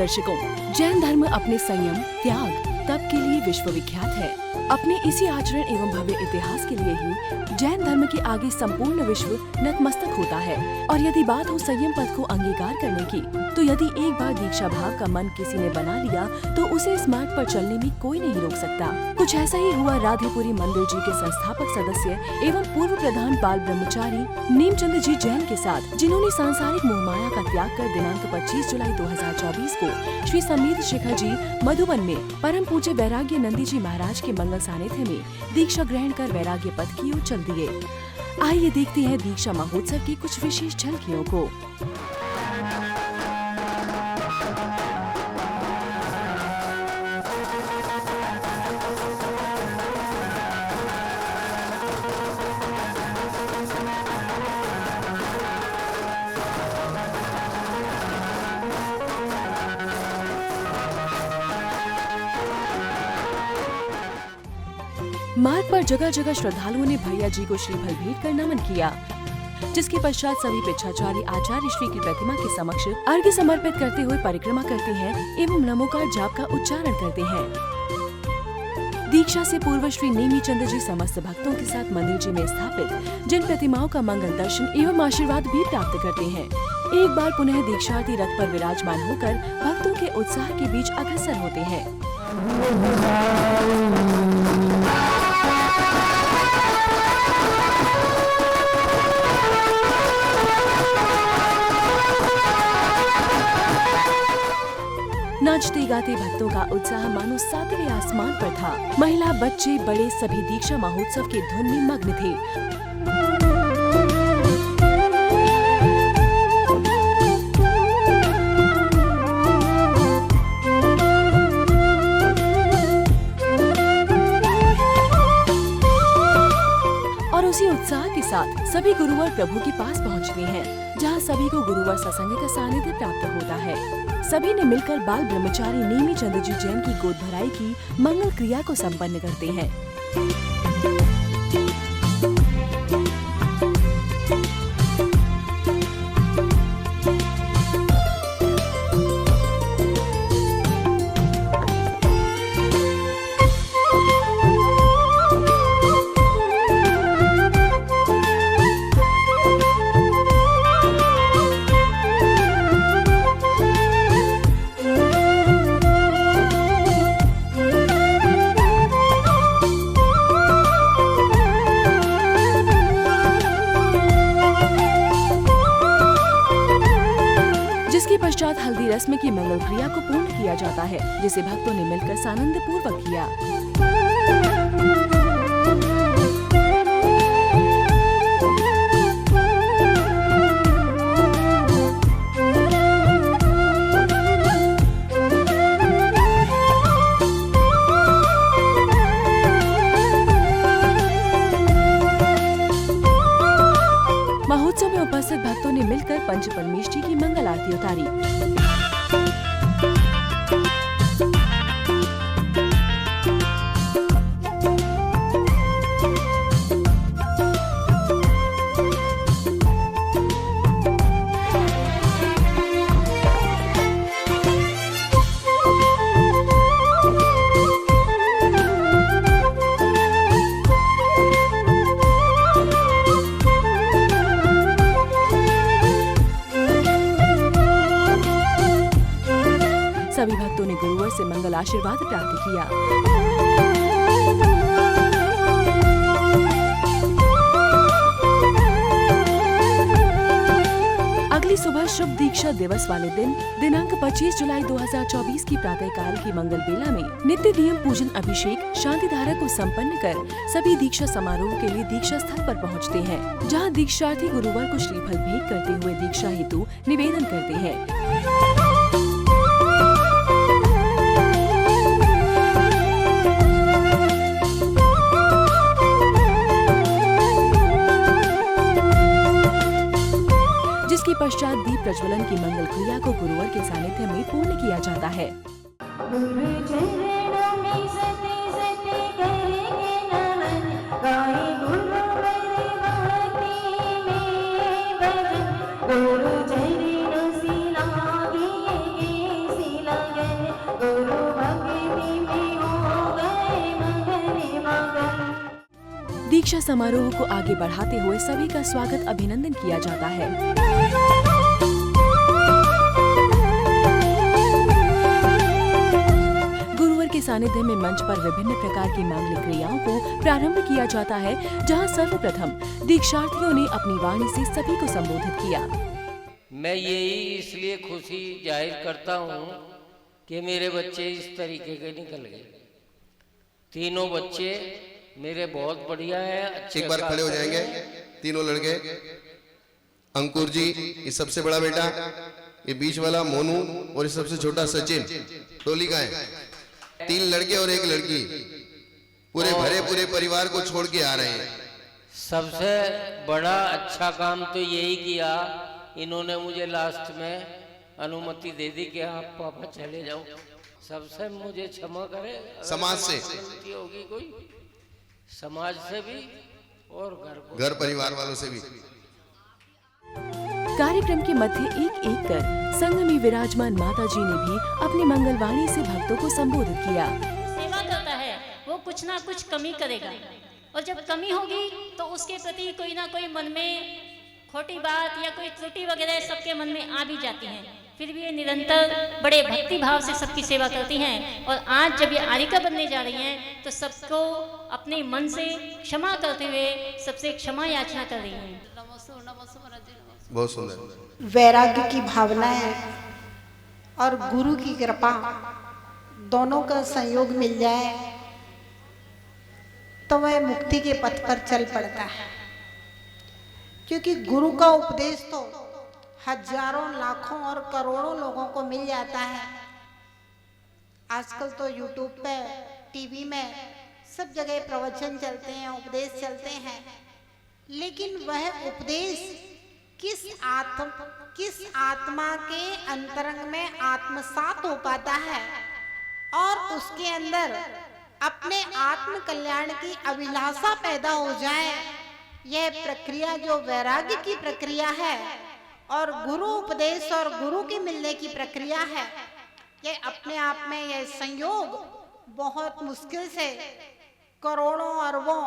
दर्शकों, जैन धर्म अपने संयम, त्याग, तप के लिए विश्वविख्यात है। अपने इसी आचरण एवं भव्य इतिहास के लिए ही जैन धर्म के आगे संपूर्ण विश्व नतमस्तक होता है। और यदि बात हो संयम पद को अंगीकार करने की, तो यदि एक बार दीक्षा भाव का मन किसी ने बना लिया तो उसे इस मार्ग पर चलने में कोई नहीं रोक सकता। कुछ ऐसा ही हुआ राधेपुरी मंदिर जी के संस्थापक सदस्य एवं पूर्व प्रधान बाल ब्रह्मचारी नीमचंद जी जैन के साथ, जिन्होंने सांसारिक मोहमाया का त्याग कर दिनांक 25 जुलाई 2024 को श्री समीर शिखर जी मधुबन में परम पूज्य वैराग्य नंदी जी महाराज के मंगल सानिध्य में दीक्षा ग्रहण कर वैराग्य पथ की ओर चल दिए। आइए देखते हैं दीक्षा महोत्सव की कुछ विशेष झलकियों को। मार्ग पर जगह जगह श्रद्धालुओं ने भैया जी को श्रीफल भेंट कर नमन किया, जिसके पश्चात सभी पिछाचारी आचार्य श्री की प्रतिमा के समक्ष अर्घ्य समर्पित करते हुए परिक्रमा करते हैं एवं नमोकार जाप का उच्चारण करते हैं। दीक्षा से पूर्व श्री नेमीचंद जी समस्त भक्तों के साथ मंदिर जी में स्थापित जिन प्रतिमाओं का मंगल दर्शन एवं आशीर्वाद भी प्राप्त करते हैं। एक बार पुनः दीक्षार्थी रथ पर विराजमान होकर भक्तों के उत्साह के बीच अग्रसर होते हैं। नाचते गाते भक्तों का उत्साह मानो सातवें आसमान पर था। महिला, बच्चे, बड़े सभी दीक्षा महोत्सव की धुन में मग्न थे। और उसी उत्साह के साथ सभी गुरुवर प्रभु के पास पहुंचते हैं, जहां सभी को गुरुवर सत्संग का सानिध्य प्राप्त होता है। सभी ने मिलकर बाल ब्रह्मचारी नेमीचंद जी जैन की गोद भराई की मंगल क्रिया को संपन्न करते हैं। जिसके पश्चात हल्दी रस्म की मंगल क्रिया को पूर्ण किया जाता है, जिसे भक्तों ने मिलकर सानंद पूर्वक किया। महोत्सव में उपस्थित भक्तों ने मिलकर पंच परमेष्ठी की मंगल आरती उतारी। सभी भक्तों ने गुरुवर से मंगल आशीर्वाद प्राप्त किया। अगली सुबह शुभ दीक्षा दिवस वाले दिन दिनांक 25 जुलाई 2024 की प्रातः काल की मंगल बेला में नित्य नियम पूजन अभिषेक शांति धारा को संपन्न कर सभी दीक्षा समारोह के लिए दीक्षा स्थल पर पहुंचते हैं, जहां दीक्षार्थी गुरुवर को श्रीफल भेंट करते हुए दीक्षा हेतु निवेदन करते हैं। जिसके पश्चात दीप प्रज्वलन की मंगल क्रिया को गुरुवर के सानिध्य में पूर्ण किया जाता है। गुरु चरण सिलागे सिला दीक्षा समारोह को आगे बढ़ाते हुए सभी का स्वागत अभिनंदन किया जाता है। गुरुवर के सानिध्य में मंच पर विभिन्न प्रकार की मांगलिक क्रियाओं को प्रारंभ किया जाता है, जहां सर्वप्रथम दीक्षार्थियों ने अपनी वाणी से सभी को संबोधित किया। मैं यही इसलिए खुशी जाहिर करता हूँ कि मेरे बच्चे इस तरीके के निकल गए। तीनों बच्चे मेरे बहुत बढ़िया है। एक बार खड़े हो जाएंगे तीनों लड़के। अंकुर जी, ये सबसे बड़ा बेटा, ये बीच वाला मोनू और ये सबसे छोटा सचिन, टोली का है। 3 लड़के और 1 लड़की, पूरे भरे पूरे परिवार को छोड़ के आ रहे हैं। सबसे बड़ा अच्छा काम तो यही किया, इन्होंने मुझे लास्ट में अनुमति दे दी कि आप पापा चले जाओ। सबसे मुझे क्षमा करे, समाज से गलती होगी कोई, समाज से भी और घर परिवार वालों से भी। कार्यक्रम के मध्य एक एक कर संघ में विराजमान माता जी ने भी अपनी मंगलवाणी से भक्तों को संबोधित किया। सेवा करता है वो कुछ ना कुछ कमी करेगा, और जब कमी होगी तो उसके प्रति कोई ना कोई मन में खोटी बात या कोई त्रुटि वगैरह सबके मन में आ भी जाती हैं। फिर भी ये निरंतर बड़े भक्ति भाव से सबकी सेवा करती हैं, और आज जब ये आरिका बनने जा रही हैं तो सबको अपने मन से क्षमा करते हुए सबसे क्षमा याचना कर रही हैं। बहुत सुंदर। वैराग्य की भावनाएं और गुरु की कृपा दोनों का संयोग मिल जाए तो वह मुक्ति के पथ पर चल पड़ता है, क्योंकि गुरु का उपदेश तो हजारों लाखों और करोड़ों लोगों को मिल जाता है। आजकल तो यूट्यूब पे, टीवी में सब जगह प्रवचन चलते हैं, उपदेश चलते हैं, लेकिन वह उपदेश किस आत्मा के अंतरंग में आत्मसात हो पाता है और उसके अंदर अपने आत्म कल्याण की अभिलाषा पैदा हो जाए, यह प्रक्रिया जो वैराग्य की प्रक्रिया है और गुरु उपदेश और गुरु की मिलने की प्रक्रिया है, ये अपने आप में यह संयोग बहुत मुश्किल से करोड़ों अरबों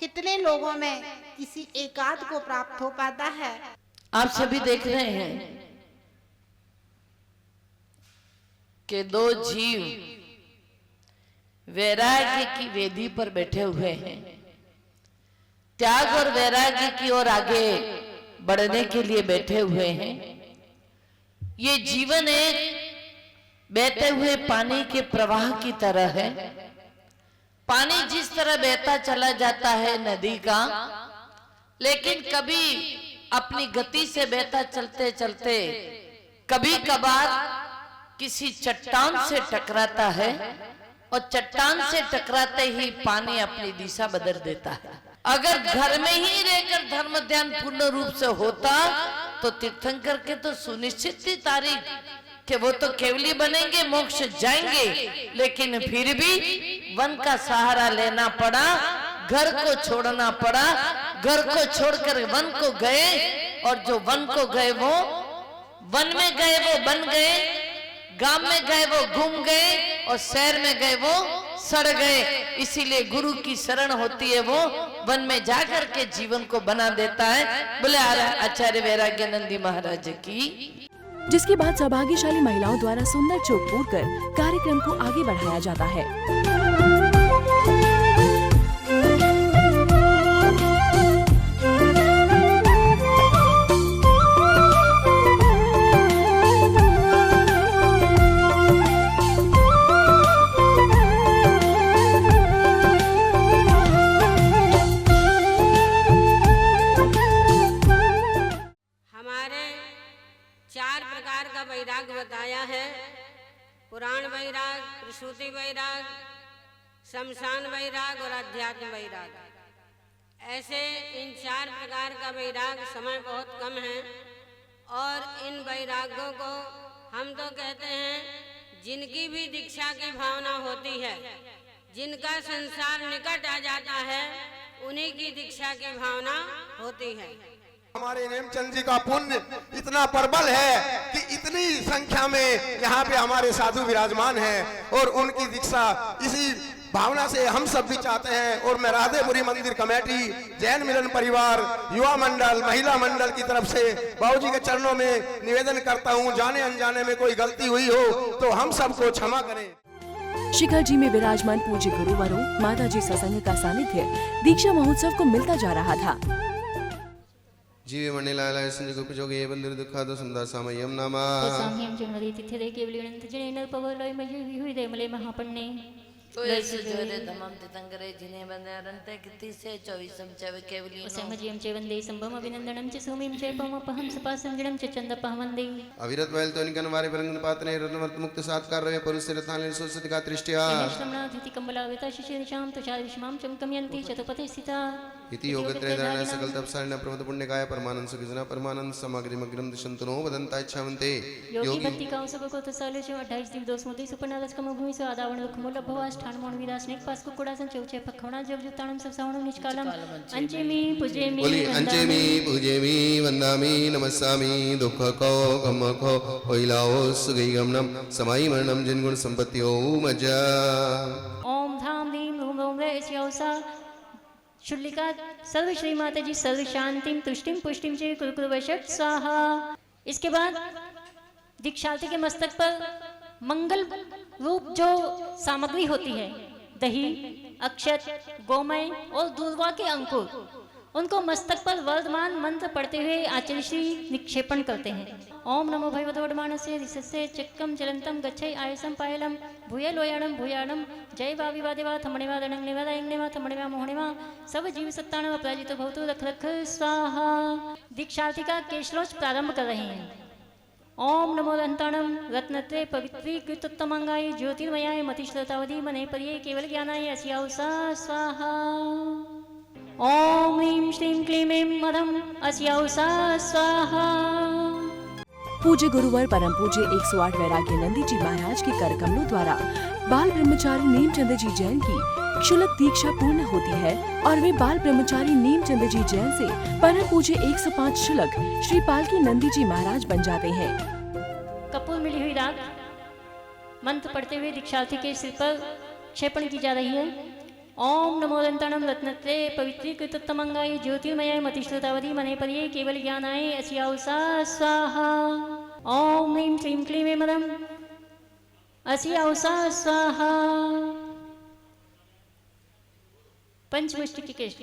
कितने लोगों में किसी एकाध को प्राप्त हो पाता है। आप सभी देख रहे हैं कि 2 जीव वैराग्य की वेदी पर बैठे हुए हैं, त्याग और वैराग्य की ओर आगे बढ़ने के लिए बैठे हुए हैं। ये जीवन एक बहते हुए पानी के प्रवाह की तरह है। पानी जिस तरह बहता चला जाता है नदी का, लेकिन कभी अपनी गति से बहता चलते चलते कभी कभार किसी चट्टान से टकराता है, और चट्टान से टकराते ही पानी अपनी दिशा बदल देता है। अगर घर में ही रहकर धर्म ध्यान पूर्ण रूप से होता तो तीर्थंकर के तो सुनिश्चित थी तारीख कि वो तो केवली बनेंगे, मोक्ष जाएंगे, लेकिन फिर भी वन का सहारा लेना पड़ा, घर को छोड़ना पड़ा। घर को छोड़कर वन को गए, और जो वन को गए वो वन में गए वो बन गए, गांव में गए वो घूम गए, और शहर में गए वो सड़ गए। इसीलिए गुरु की शरण होती है, वो वन में जाकर के जीवन को बना देता है। बोले आचार्य वैराग्यानंदी महाराज की। जिसके बाद सौभाग्यशाली महिलाओं द्वारा सुंदर चोक पूर कर कार्यक्रम को आगे बढ़ाया जाता है। वैराग बताया है। पुराण वैराग, प्रसूति वैराग, शमशान वैराग और अध्यात्म वैराग। ऐसे इन 4 प्रकार का वैराग समय बहुत कम है, और इन वैरागों को हम तो कहते हैं जिनकी भी दीक्षा की भावना होती है, जिनका संसार निकट आ जाता है, उन्हीं की दीक्षा की भावना होती है। हमारे नेमचंद जी का पुण्य इतना प्रबल है कि इतनी संख्या में यहाँ पे हमारे साधु विराजमान हैं और उनकी दीक्षा इसी भावना से हम सब भी चाहते हैं। और मैं राधेपुरी मंदिर कमेटी, जैन मिलन परिवार, युवा मंडल, महिला मंडल की तरफ से बाबूजी के चरणों में निवेदन करता हूँ, जाने अनजाने में कोई गलती हुई हो तो हम सबको क्षमा करें। शिखर जी में विराजमान पूज्य गुरुवरों, माता जी सत्संग का सानिध्य दीक्षा महोत्सव को मिलता जा रहा था। जीवे मण्डिलाय संजय गोपजोगे बंदिर दुखादो संदा सामयम नामा साम्यम जमरी तिथे दे केवलियंत जनेन पवलय मय हुई दे मले महापन्ने तो ऐसे जोरे धमम तितंगरे जिन्हें बंदे अरंते किति से 24 चव केवली समजियम च वंदे संभम अभिनंदनम च सुमिम च पमपहम सपासं जणम च चंदपह वंदे अविरत वैल तो निकन वारे परंगन पातने रत्नवर्त मुक्त सात्कार रवे परुष रत्नाले सुसति का दृष्टिया श्रमणा धृति कंबलाविता शिशिरशाम तुषार विषमाम चमकमयंती चतुपति स्थिता इति योगत्रे धारण सकल तपसारण प्रवत पुण्यकाय परमानंद सुखिजना परमानंद समाग्रि मग्रम दिशंतनो वदंता इच्छावन्ते योगी भक्ति का सब को तो साले जो 28 दिव दोष मोदी सुपनादस कम भूमि से आदावण दुखमूल भवास ठान मोण विदास नेक पास को कुड़ासन चौचे पखवणा जब जुताणम सब सावण निष्कालम अंचेमी पूजेमी बोली अंचेमी पूजेमी वंदामी नमस्सामी दुख को गम को ओइलाओ सुगई गमनम समाई मरणम जिनगुण संपत्तियो मजा ओम धाम दीम धूम धूम रे स्योसा शुल्लिका सर्व श्री माता जी सर्व शांतिम तुष्टिम पुष्टिम चे कुलकुलवशट स्वाहा। इसके बाद दीक्षार्थी के मस्तक पर मंगल रूप जो सामग्री होती है, दही, अक्षत, गोमय और दूर्वा के अंकुर, उनको मस्तक पर वर्धमान मंत्र पढ़ते हुए आचार्य श्री निक्षेपण करते हैं। ओम नमो भगवते वर्धमानस्य ऋषस्य चक्रम चलंतम गच्छै आयसम पायलम भूय लोयाणम भूयाणम जय वाविवादेवा थमणेवा दणंगनेवा दायंगनेवा थमणेवा मोहणेवा सब जीव सत्ताणम अपराजितो भवतु रख रख स्वाहा। दीक्षार्थी का केशलोच प्रारंभ कर रहे हैं। ओम नमो दंताणम रत्नत्रे पवित्रीकृतोत्तमांगाय ज्योतिर्मयाय मतिश्रतावधि मने पर्ये केवल ज्ञानाय अस्याउसा स्वाहा। ओम ह्रीं श्रीं क्लीं ऐं मदम अस्याउसा स्वाहा। पूज्य गुरुवर परम पूज्य 108 वैराग्य नंदी जी महाराज के कर कमलों द्वारा बाल ब्रह्मचारी नीमचंद जी जैन की क्षुलक दीक्षा पूर्ण होती है और वे बाल ब्रह्मचारी नीमचंद जी जैन से परम पूज्य 105 क्षुलक श्री पालकी नंदी जी महाराज बन जाते हैं। कपूर मिली हुई राख मंत्र पढ़ते हुए दीक्षार्थी के सिर पर क्षेपण की जा रही है। ओम नमो दंताणम रत्नत्रे पवित्रीकृतोत्तमांगाय ज्योतिर्मयाय मतिश्रुतावधि मने पर्ये केवल ज्ञानाय अस्याउसा स्वाहा। ओम ह्रीं श्रीं क्लीं ऐं मदम अस्याउसा स्वाहा। पंचमुष्टि की केश।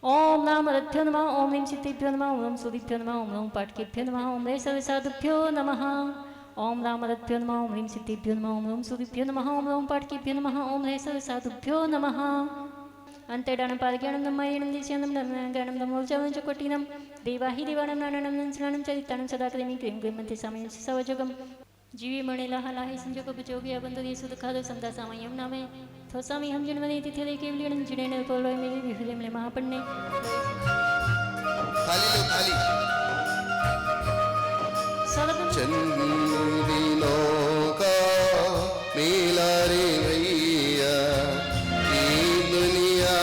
ओम नाम रथ्यो नमः, ओम ह्रीं सिद्धिभ्यो नमः, ओम सुदिभ्यो नमः, ओम पाटकेभ्यो नमः, ओम रे सर्वसाधुभ्यो नमः। ओम रामरथ्यो नमः, ओम ह्रीं सिद्धिभ्यो नमः, ओम सूर्यभ्यो नमः, ओम पाटकेभ्यो नमः, ओम ह्रे सर्वसाधुभ्यो नमः। अंतेडानं पादज्ञानं नमयनं दिश्यानं नमज्ञानं नमोर्जवं च कोटिनं देवाहि देवानं नारायणं नंसनानं चरितानं सदा क्रीं क्रीं क्रीं मन्ते सामयं सवजगम जीवी मणिला हलाहि संजोग बचोगे अबंधु सुदखादो संदा सामयं नामे थोसामि हम जन्मने तिथे दे केवलियनं जिनेन कोलोय मेरे विहुले मले महापन्ने खाली लो खाली चंदिनों का मेला रे भैया की दुनिया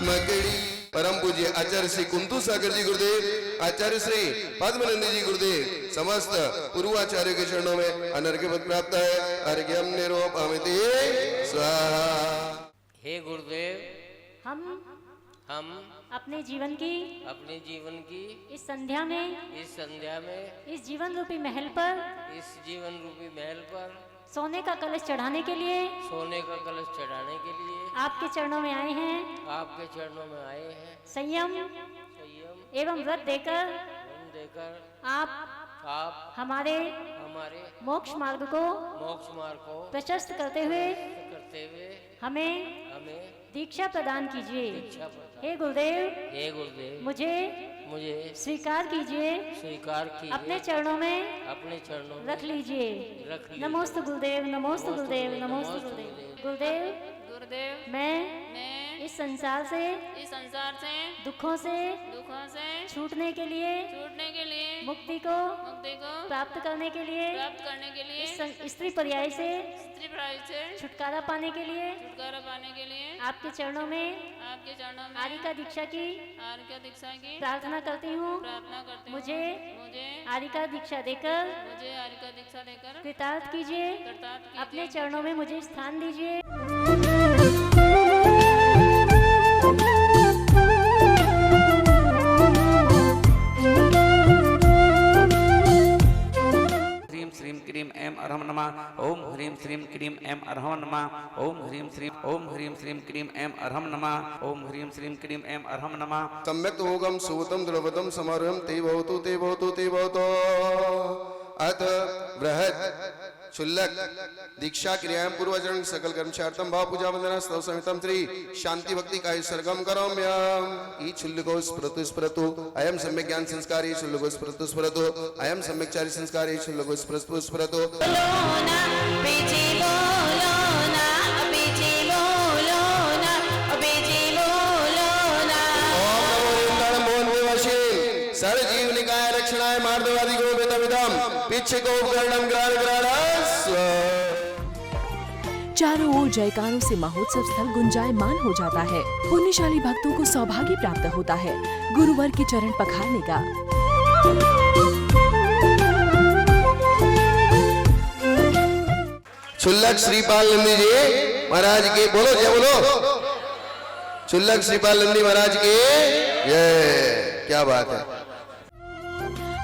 मकड़ी। परम पूज्य आचार्य श्री कुंतु सागर जी गुरुदेव, आचार्य श्री पद्मनंदी जी गुरुदेव, समस्त पूर्वाचार्य के चरणों में अनर्घ्य पद प्राप्त है। अर्घ्यम निरोपामिति स्वाहा। हे गुरुदेव, हम अपने जीवन की इस संध्या में इस जीवन रूपी महल पर सोने का कलश चढ़ाने के लिए आपके चरणों में आए हैं। संयम एवं व्रत देकर आप हमारे मोक्ष मार्ग को प्रशस्त करते हुए हमें दीक्षा प्रदान कीजिए। हे गुरुदेव, मुझे स्वीकार कीजिए, अपने चरणों में रख लीजिए। नमोस्तु गुरुदेव, नमोस्तु गुरुदेव, नमोस्तु गुरुदेव। गुरुदेव, मैं इस संसार से दुखों से छूटने के लिए मुक्ति को प्राप्त करने के लिए इस स्त्री पर्याय से त्रिपुरारी से छुटकारा पाने के लिए छुटकारा पाने के लिए आपके चरणों में आपके चरणों में आरिका दीक्षा की आर्य दीक्षा की प्रार्थना करती हूँ। प्रार्थना करती हूँ। मुझे मुझे आरिका दीक्षा देकर मुझे आर्य दीक्षा देकर कृतार्थ कीजिए। कृतार्थ कीजिए। अपने चरणों में मुझे स्थान दीजिए। ह्रीं श्रीं क्रीं ऐं अरहं नमः। ओम ह्रीं श्रीं क्रीं ऐं अरहं नमः। ओम ह्रीं श्रीं क्रीं ऐं अरहं नमः। ओम ह्रीं श्रीं क्रीं ऐं अरहं नमः। सम्यक् होगम सुवतम द्रवतम समारोहम ते भवतु ते भवतु ते भवतु। अथ बृहत् क्षुल्लक दीक्षा क्रियां पूर्वचरण सकल कर्मचार्थम भाव पूजा वंदना स्तव समितम श्री शांति भक्ति काय सर्गम करोम्यम। ई क्षुल्लको स्फुरतु स्फुरतु अयम सम्यक ज्ञान संस्कारी क्षुल्लको स्फुरतु स्फुरतु अयम सम्यक चारि संस्कारी क्षुल्लको स्फुरतु स्फुरतु। सरजीव निकाय रक्षणाय मार्दवादी को वेदविदम पीछे को उपकरणम ग्राण ग्राणस्व। चारों ओर जयकारों से महोत्सव स्थल गुंजायमान हो जाता है। पुण्यशाली भक्तों को सौभाग्य प्राप्त होता है गुरुवर के चरण पखारने का। क्षुल्लक श्रीपाल नंदी जी महाराज के बोलो जय बोलो। क्षुल्लक श्रीपाल नंदी महाराज के ये क्या बात है।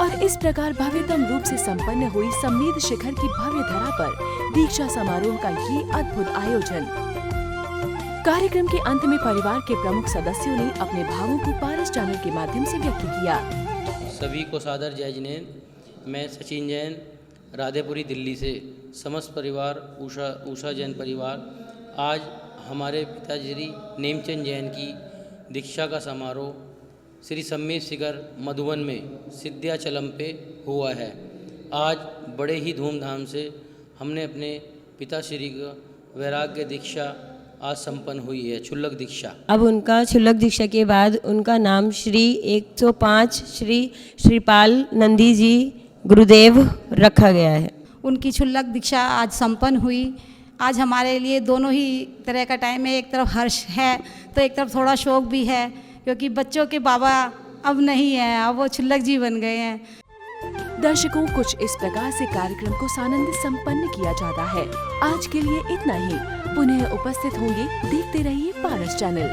और इस प्रकार भव्यतम रूप से संपन्न हुई सम्मेद शिखर की भव्य धरा पर दीक्षा समारोह का ये अद्भुत आयोजन। कार्यक्रम के अंत में परिवार के प्रमुख सदस्यों ने अपने भावों को पारस चैनल के माध्यम से व्यक्त किया। सभी को सादर जय जिनेन्द्र। मैं सचिन जैन राधेपुरी दिल्ली से समस्त परिवार उषा जैन परिवार आज हमारे पिताजी नेमचंद जैन की दीक्षा का समारोह श्री सम्मेद शिखर मधुबन में सिद्ध्याचलम पे हुआ है। आज बड़े ही धूमधाम से हमने अपने पिताश्री का वैराग्य दीक्षा आज संपन्न हुई है, क्षुल्लक दीक्षा। अब उनका क्षुल्लक दीक्षा के बाद उनका नाम श्री 105 श्री श्रीपाल नंदी जी गुरुदेव रखा गया है। उनकी क्षुल्लक दीक्षा आज संपन्न हुई। आज हमारे लिए दोनों ही तरह का टाइम है। एक तरफ हर्ष है तो एक तरफ थोड़ा शोक भी है, क्योंकि बच्चों के बाबा अब नहीं है, अब वो क्षुल्लक जी बन गए हैं। दर्शकों कुछ इस प्रकार से कार्यक्रम को सानंद संपन्न किया जाता है। आज के लिए इतना ही। पुनः उपस्थित होंगे। देखते रहिए पारस चैनल।